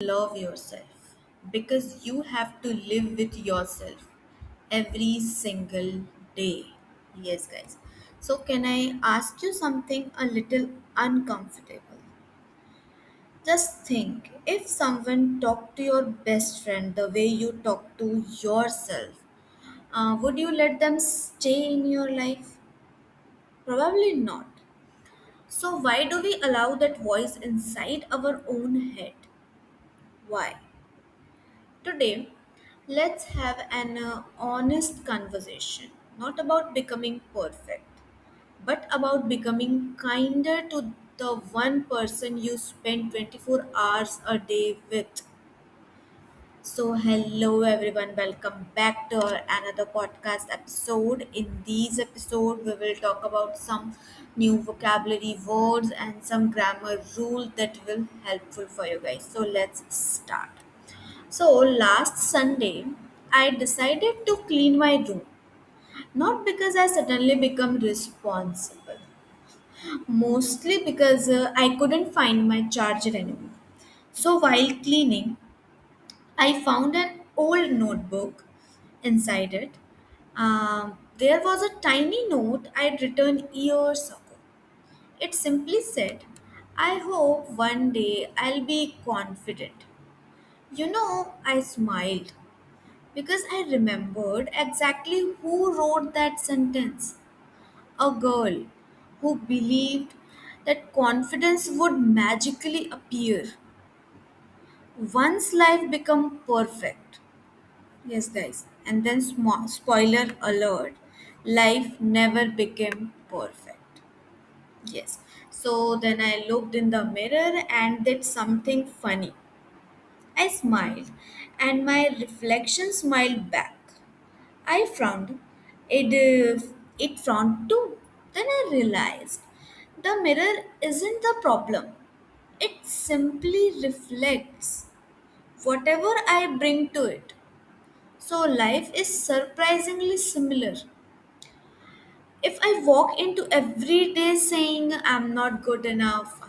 Love yourself because you have to live with yourself every single day. Yes, guys. So, can I ask you something a little uncomfortable? Just think if someone talked to your best friend the way you talk to yourself, would you let them stay in your life? Probably not. So, why do we allow that voice inside our own head? Why? Today, let's have an honest conversation, not about becoming perfect, but about becoming kinder to the one person you spend 24 hours a day with. So, hello everyone, welcome back to our another podcast episode. In this episode, we will talk about some new vocabulary words and some grammar rule that will helpful for you guys. So, let's start. So last Sunday, I decided to clean my room. Not because I suddenly become responsible, mostly because I couldn't find my charger anymore. So while cleaning, I found an old notebook inside it. There was a tiny note I'd written years ago. It simply said, I hope one day I'll be confident. I smiled because I remembered exactly who wrote that sentence. A girl who believed that confidence would magically appear once life become perfect. Yes, guys. And then spoiler alert, life never became perfect. Yes. So then I looked in the mirror and did something funny. I smiled and my reflection smiled back. I frowned. It frowned too. Then I realized the mirror isn't the problem. It simply reflects whatever I bring to it. So life is surprisingly similar. If I walk into every day saying I'm not good enough,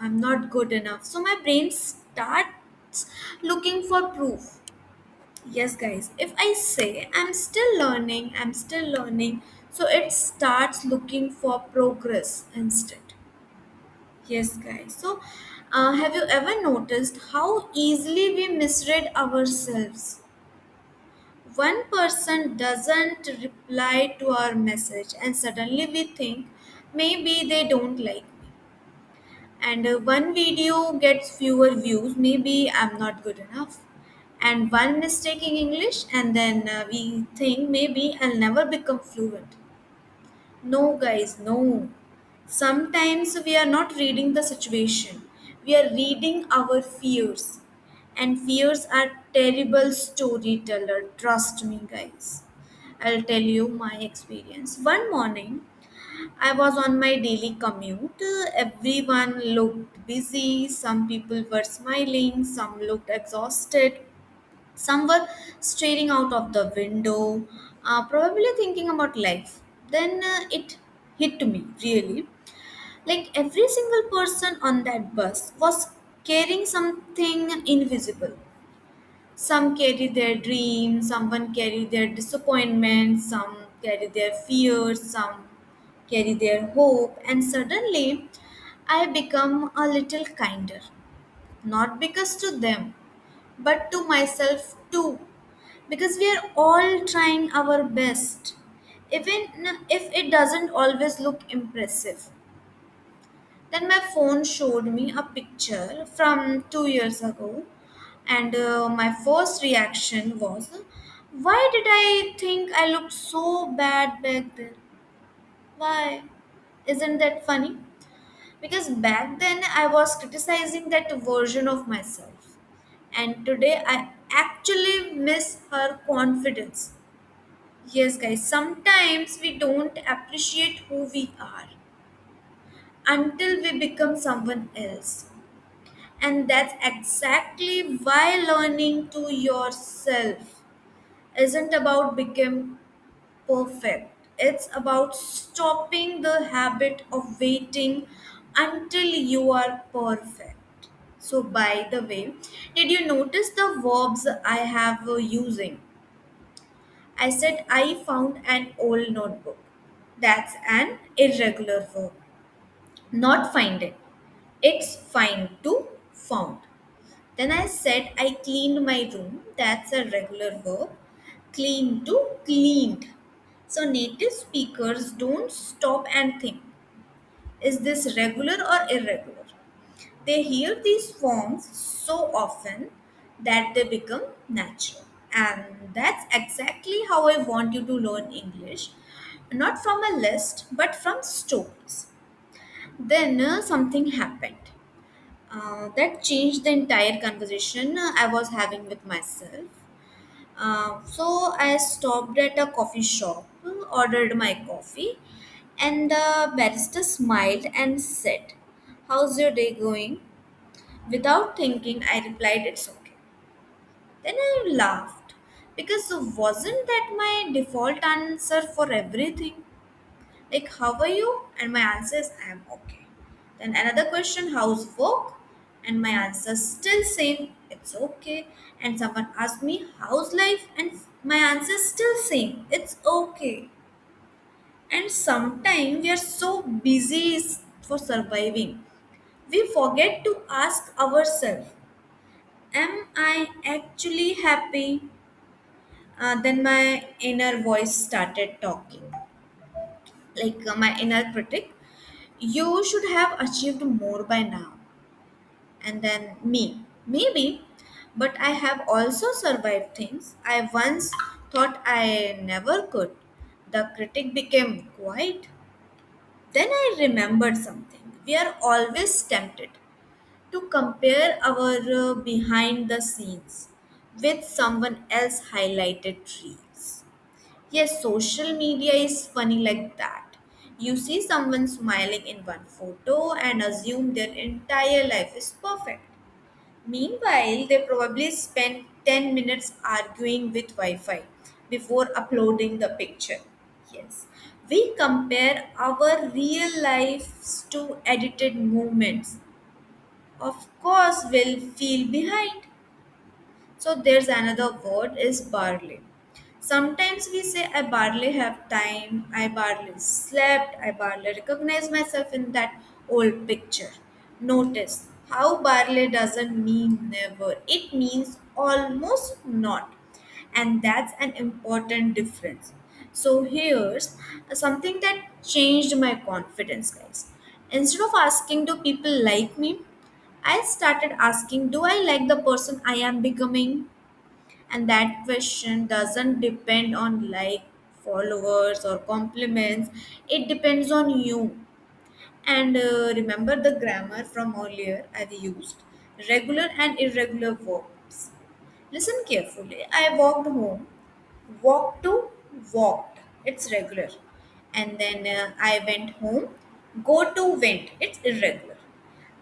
so my brain starts looking for proof. Yes, guys, if I say I'm still learning, so it starts looking for progress instead. Yes, guys. So, have you ever noticed how easily we misread ourselves? One person doesn't reply to our message, and suddenly we think maybe they don't like me. And one video gets fewer views, maybe I'm not good enough. And one mistake in English, and then we think maybe I'll never become fluent. No, guys, no. Sometimes we are not reading the situation, we are reading our fears. And fears are terrible storyteller, trust me, guys. I'll tell you my experience. One morning, I was on my daily commute. Everyone looked busy. Some people were smiling. Some looked exhausted. Some were staring out of the window, probably thinking about life. Then it hit me really. Like every single person on that bus was carrying something invisible. Some carry their dreams, someone carry their disappointments, some carry their fears, some carry their hope, and suddenly I become a little kinder. Not because to them, but to myself too. Because we are all trying our best, even if it doesn't always look impressive. Then my phone showed me a picture from 2 years ago, and my first reaction was, why did I think I looked so bad back then? Why? Isn't that funny? Because back then I was criticizing that version of myself, and today I actually miss her confidence. Yes, guys, sometimes we don't appreciate who we are until we become someone else. And that's exactly why learning to yourself isn't about becoming perfect. It's about stopping the habit of waiting until you are perfect. So by the way, did you notice the verbs I have using? I said I found an old notebook. That's an irregular verb. Not find it. It's find to found. Then I said I cleaned my room. That's a regular verb. Clean to cleaned. So native speakers don't stop and think, is this regular or irregular? They hear these forms so often that they become natural. And that's exactly how I want you to learn English. Not from a list, but from stories. Then something happened. That changed the entire conversation I was having with myself. So I stopped at a coffee shop, ordered my coffee, and the barista smiled and said, "How's your day going?" Without thinking, I replied, "It's okay." Then I laughed because wasn't that my default answer for everything? Like, how are you? And my answer is, I'm okay. Then another question, how's work? And my answer still same, it's okay. And someone asked me, how's life? And my answer still same, it's okay. And sometimes we are so busy for surviving, we forget to ask ourselves, am I actually happy? Then my inner voice started talking, like my inner critic. You should have achieved more by now. And then me, maybe, but I have also survived things I once thought I never could. The critic became quiet. Then I remembered something. We are always tempted to compare our behind the scenes with someone else highlighted reels. Yes, social media is funny like that. You see someone smiling in one photo and assume their entire life is perfect. Meanwhile, they probably spend 10 minutes arguing with Wi Fi before uploading the picture. Yes, we compare our real lives to edited moments. Of course, we'll feel behind. So there's another word is barley. Sometimes we say I barely have time, I barely slept, I barely recognize myself in that old picture. Notice how barley doesn't mean never. It means almost not. And that's an important difference. So here's something that changed my confidence, guys. Instead of asking do people like me, I started asking do I like the person I am becoming? And that question doesn't depend on like followers or compliments, it depends on you. And remember the grammar from earlier I've used regular and irregular verbs. Listen carefully. I walked home. Walk to walked. It's regular. And then I went home. Go to went. It's irregular.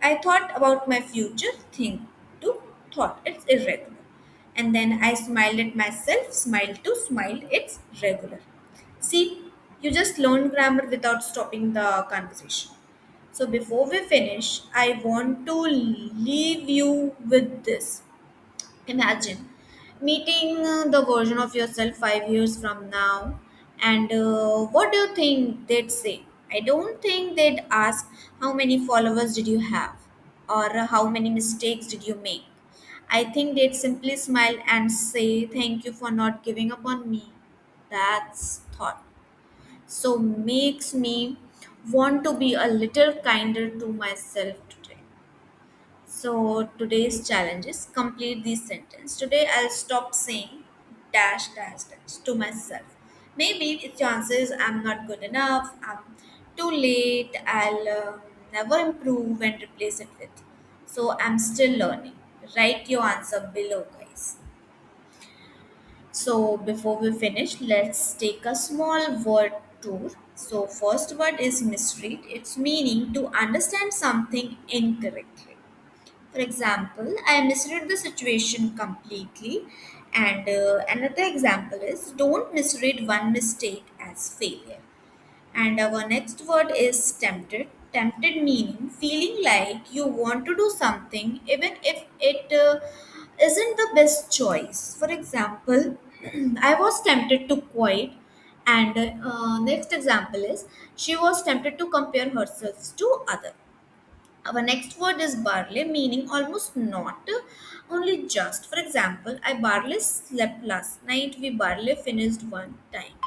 I thought about my future. Think to thought. It's irregular. And then I smiled at myself. Smile to smiled. It's regular. See, you just learned grammar without stopping the conversation. So before we finish, I want to leave you with this. Imagine meeting the version of yourself 5 years from now, and what do you think they'd say? I don't think they'd ask how many followers did you have or how many mistakes did you make. I think they'd simply smile and say, thank you for not giving up on me. That's thought. So makes me want to be a little kinder to myself today. So today's challenge is complete this sentence. Today I'll stop saying dash dash dash to myself. Maybe its chances I'm not good enough, I'm too late, I'll never improve and replace it with. So I'm still learning. Write your answer below, guys. So before we finish, let's take a small word tour. So first word is misread. Its meaning to understand something incorrectly. For example, I misread the situation completely. And another example is don't misread one mistake as failure. And our next word is tempted. tempted meaning feeling like you want to do something even if it isn't the best choice. For example, I was tempted to quit, and next example is she was tempted to compare herself to other. Our next word is barley, meaning almost not, only just. For example, I barely slept last night. We barely finished one time.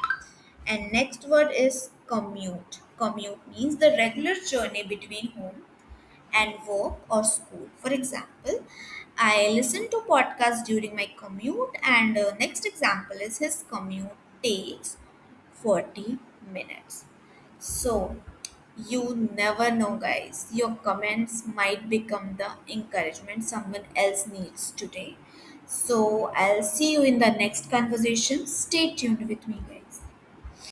And next word is commute. Commute means the regular journey between home and work or school. For example, I listen to podcasts during my commute, and next example is his commute takes 40 minutes. So, you never know, guys. Your comments might become the encouragement someone else needs today. So, I'll see you in the next conversation. Stay tuned with me, guys.